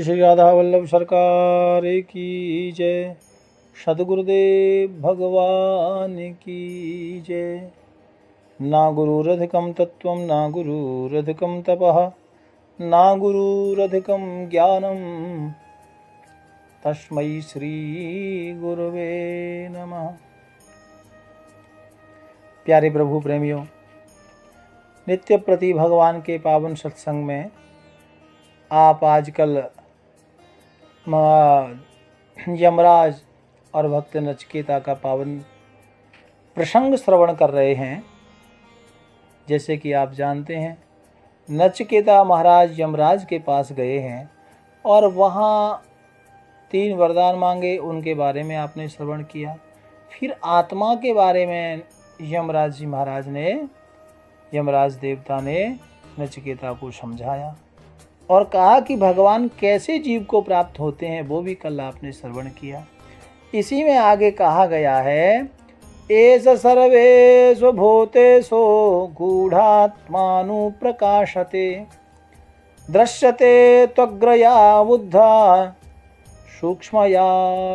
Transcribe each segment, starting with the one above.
श्री राधा वल्लभ सरकार की जय। सद्गुरुदेव भगवान की जय। ना गुरुरधिकं तत्त्वं ना गुरुरधिकं तपः ना गुरुरधिकं ज्ञानं तस्मै श्री गुरुवे नमः। प्यारे प्रभु प्रेमियों, नित्य प्रति भगवान के पावन सत्संग में आप आजकल यमराज और भक्त नचिकेता का पावन प्रसंग श्रवण कर रहे हैं। जैसे कि आप जानते हैं, नचिकेता महाराज यमराज के पास गए हैं और वहाँ 3 वरदान मांगे, उनके बारे में आपने श्रवण किया। फिर आत्मा के बारे में यमराज जी महाराज ने, यमराज देवता ने नचिकेता को समझाया और कहा कि भगवान कैसे जीव को प्राप्त होते हैं, वो भी कल आपने श्रवण किया। इसी में आगे कहा गया है, एष सर्वेषु भूतेषु गूढ़ात्मानु प्रकाशते दृश्यते त्वग्रया बुद्धा सूक्ष्मया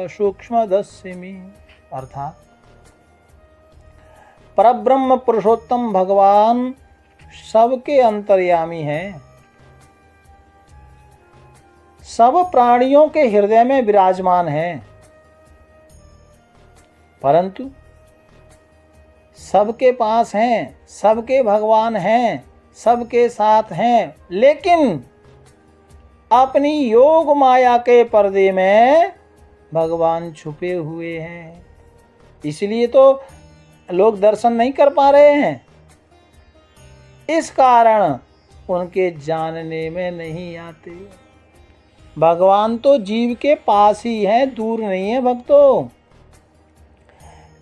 सूक्ष्मदस्यमि। अर्थात परब्रह्म पुरुषोत्तम भगवान सबके अंतर्यामी हैं, सब प्राणियों के हृदय में विराजमान हैं, परंतु सबके पास हैं, सबके भगवान हैं, सबके साथ हैं, लेकिन अपनी योग माया के पर्दे में भगवान छुपे हुए हैं। इसलिए तो लोग दर्शन नहीं कर पा रहे हैं, इस कारण उनके जानने में नहीं आते। भगवान तो जीव के पास ही है, दूर नहीं है भक्तों।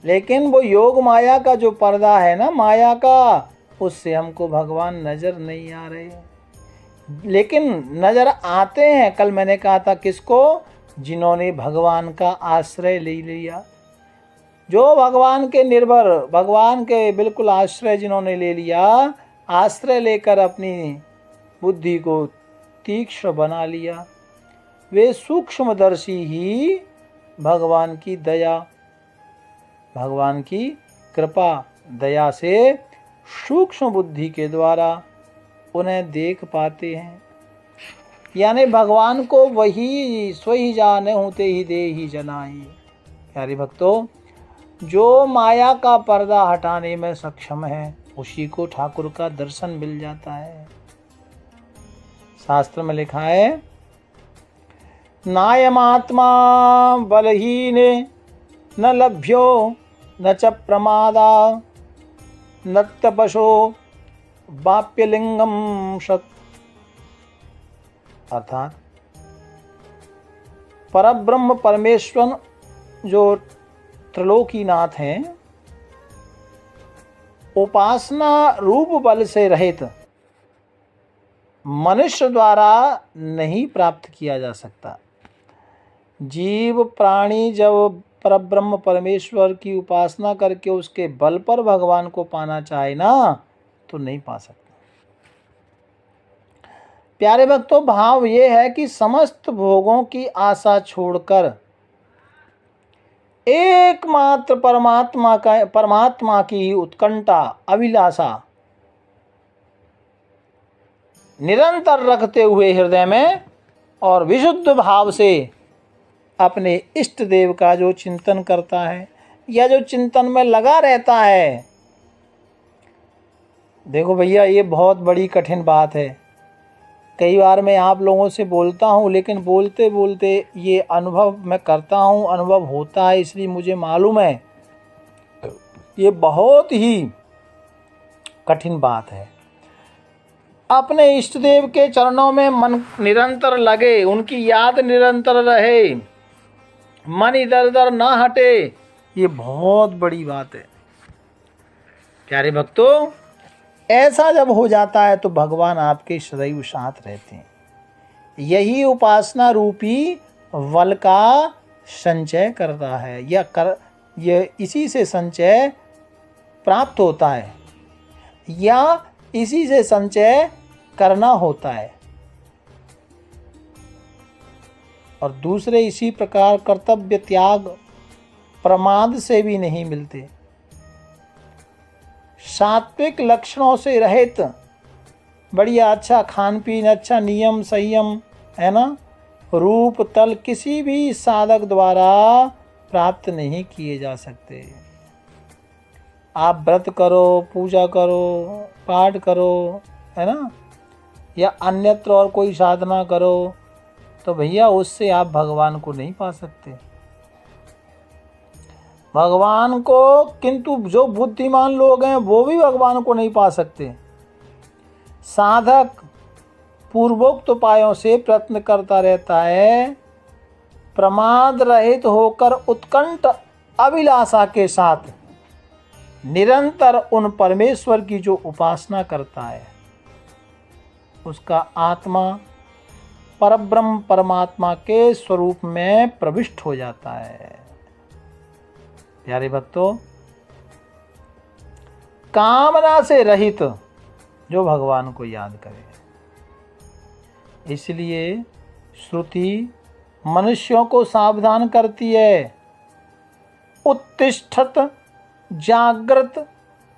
लेकिन वो योग माया का जो पर्दा है ना, माया का, उससे हमको भगवान नजर नहीं आ रहे। लेकिन नजर आते हैं। कल मैंने कहा था किसको? जिन्होंने भगवान का आश्रय ले लिया, जो भगवान के निर्भर, भगवान के बिल्कुल आश्रय जिन्होंने ले लिया, आश्रय लेकर अपनी बुद्धि को तीक्ष्ण बना लिया, वे सूक्ष्मदर्शी ही भगवान की दया, भगवान की कृपा दया से सूक्ष्म बुद्धि के द्वारा उन्हें देख पाते हैं। यानी भगवान को वही स्वही जाने होते ही दे ही जनाई। प्यारे भक्तों, जो माया का पर्दा हटाने में सक्षम है, उसी को ठाकुर का दर्शन मिल जाता है। शास्त्र में लिखा है, नायमात्मा बलहीने न लभ्यो न च प्रमादा न तपसो वाप्यलिंगम सत। अर्थात परब्रह्म परमेश्वर जो त्रिलोकीनाथ हैं, उपासना रूप बल से रहित मनुष्य द्वारा नहीं प्राप्त किया जा सकता। जीव प्राणी जब परब्रह्म परमेश्वर की उपासना करके उसके बल पर भगवान को पाना चाहे ना, तो नहीं पा सकता। प्यारे भक्तों, भाव ये है कि समस्त भोगों की आशा छोड़कर एकमात्र परमात्मा की उत्कंठा, अभिलाषा निरंतर रखते हुए हृदय में और विशुद्ध भाव से अपने इष्ट देव का जो चिंतन करता है या जो चिंतन में लगा रहता है। देखो भैया, ये बहुत बड़ी कठिन बात है। कई बार मैं आप लोगों से बोलता हूँ, लेकिन बोलते बोलते ये अनुभव मैं करता हूँ, अनुभव होता है, इसलिए मुझे मालूम है ये बहुत ही कठिन बात है। अपने इष्ट देव के चरणों में मन निरंतर लगे, उनकी याद निरंतर रहे, मन इधर उधर ना हटे, ये बहुत बड़ी बात है। प्यारे भक्तों, ऐसा जब हो जाता है तो भगवान आपके सदैव साथ रहते हैं। यही उपासना रूपी बल का संचय करता है, ये इसी से संचय प्राप्त होता है या इसी से संचय करना होता है। और दूसरे इसी प्रकार कर्तव्य त्याग प्रमाद से भी नहीं मिलते। सात्विक लक्षणों से रहित बढ़िया अच्छा खान पीन, अच्छा नियम संयम, है ना, रूप तल किसी भी साधक द्वारा प्राप्त नहीं किए जा सकते। आप व्रत करो, पूजा करो, पाठ करो, है ना, या अन्यत्र और कोई साधना करो, तो भैया उससे आप भगवान को नहीं पा सकते। भगवान को, किंतु जो बुद्धिमान लोग हैं वो भी भगवान को नहीं पा सकते। साधक पूर्वोक्त उपायों से प्रयत्न करता रहता है, प्रमाद रहित होकर उत्कंठ अभिलाषा के साथ निरंतर उन परमेश्वर की जो उपासना करता है, उसका आत्मा परब्रह्म परमात्मा के स्वरूप में प्रविष्ट हो जाता है। प्यारे भक्तों, कामना से रहित जो भगवान को याद करे, इसलिए श्रुति मनुष्यों को सावधान करती है। उत्तिष्ठत जागृत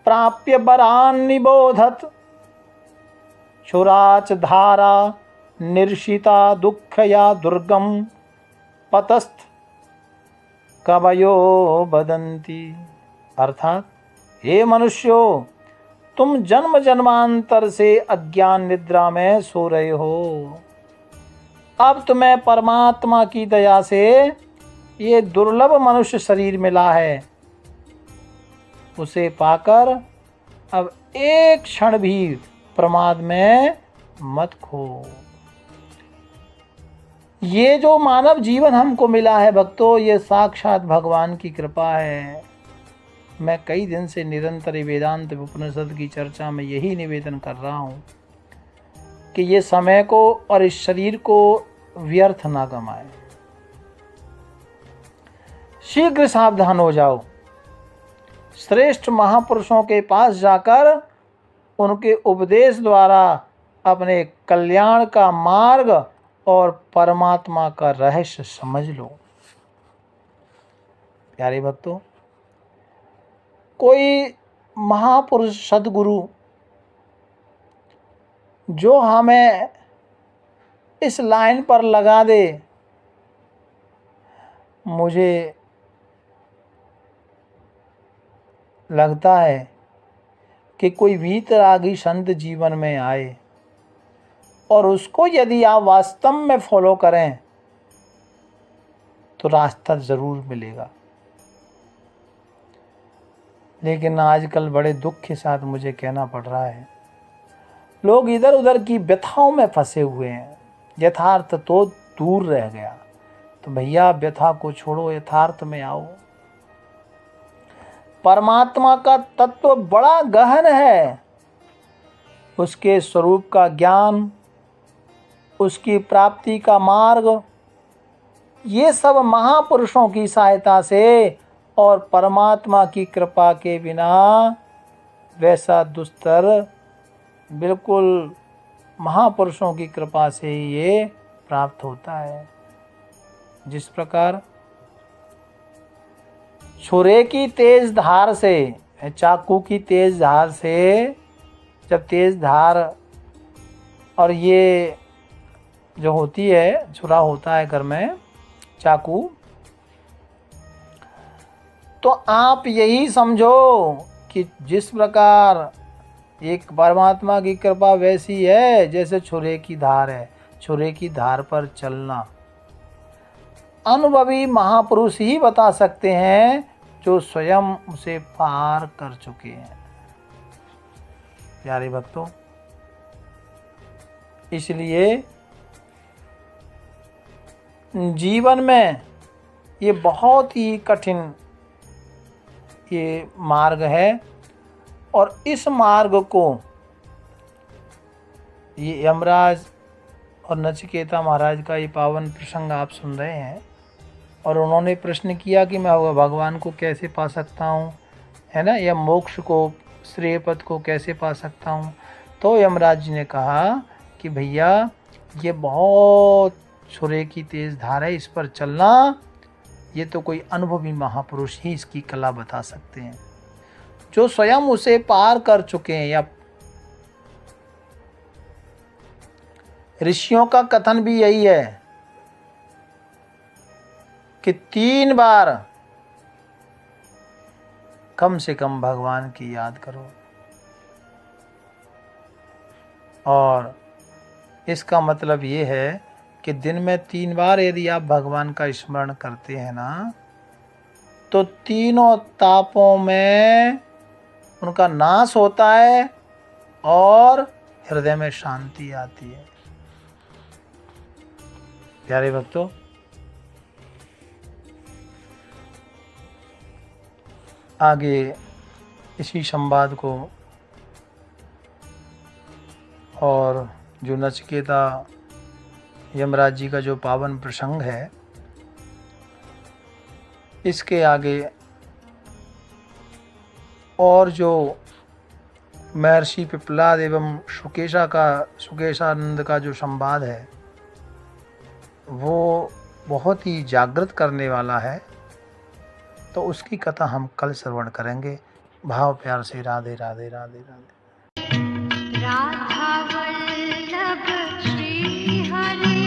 प्राप्य वरान निबोधत, क्षुराच धारा निर्षिता दुःख या दुर्गम पतस्थ कवयो बदंती। अर्थात, हे मनुष्यों, तुम जन्म जन्मांतर से अज्ञान निद्रा में सो रहे हो। अब तुम्हें परमात्मा की दया से ये दुर्लभ मनुष्य शरीर मिला है, उसे पाकर अब एक क्षण भी प्रमाद में मत खो। ये जो मानव जीवन हमको मिला है भक्तों, ये साक्षात भगवान की कृपा है। मैं कई दिन से निरंतर वेदांत उपनिषद की चर्चा में यही निवेदन कर रहा हूँ कि ये समय को और इस शरीर को व्यर्थ ना गमाए। शीघ्र सावधान हो जाओ। श्रेष्ठ महापुरुषों के पास जाकर उनके उपदेश द्वारा अपने कल्याण का मार्ग और परमात्मा का रहस्य समझ लो। प्यारे भक्तों, कोई महापुरुष सद्गुरु जो हमें इस लाइन पर लगा दे, मुझे लगता है कि कोई वीतरागी संत जीवन में आए और उसको यदि आप वास्तव में फॉलो करें तो रास्ता ज़रूर मिलेगा। लेकिन आजकल बड़े दुख के साथ मुझे कहना पड़ रहा है, लोग इधर उधर की व्यथाओं में फंसे हुए हैं, यथार्थ तो दूर रह गया। तो भैया व्यथा को छोड़ो, यथार्थ में आओ। परमात्मा का तत्व बड़ा गहन है, उसके स्वरूप का ज्ञान, उसकी प्राप्ति का मार्ग, ये सब महापुरुषों की सहायता से और परमात्मा की कृपा के बिना वैसा दुस्तर बिल्कुल महापुरुषों की कृपा से ही ये प्राप्त होता है। जिस प्रकार छुरे की तेज धार से, चाकू की तेज धार से, जब तेज धार और ये जो होती है, छुरा होता है घर में चाकू, तो आप यही समझो कि जिस प्रकार एक परमात्मा की कृपा वैसी है जैसे छुरे की धार है। छुरे की धार पर चलना अनुभवी महापुरुष ही बता सकते हैं जो स्वयं उसे पार कर चुके हैं। प्यारे भक्तों, इसलिए जीवन में ये बहुत ही कठिन ये मार्ग है और इस मार्ग को ये यमराज और नचिकेता महाराज का ये पावन प्रसंग आप सुन रहे हैं। और उन्होंने प्रश्न किया कि मैं भगवान को कैसे पा सकता हूँ, है ना, या मोक्ष को, श्रेय पद को कैसे पा सकता हूँ। तो यमराज जी ने कहा कि भैया ये बहुत सूर्य की तेज धारा, इस पर चलना, ये तो कोई अनुभवी महापुरुष ही इसकी कला बता सकते हैं, जो स्वयं उसे पार कर चुके हैं। या ऋषियों का कथन भी यही है कि 3 बार कम से कम भगवान की याद करो। और इसका मतलब ये है कि दिन में 3 बार यदि आप भगवान का स्मरण करते हैं ना, तो तीनों तापों में उनका नाश होता है और हृदय में शांति आती है। प्यारे भक्तों, आगे इसी संवाद को और जो नचिकेता यमराज जी का जो पावन प्रसंग है, इसके आगे और जो महर्षि पिप्पलाद एवं सुकेशानंद का जो संवाद है, वो बहुत ही जागृत करने वाला है। तो उसकी कथा हम कल श्रवण करेंगे। भाव प्यार से राधे राधे राधे राधे। राधा वल्लभ श्री हरि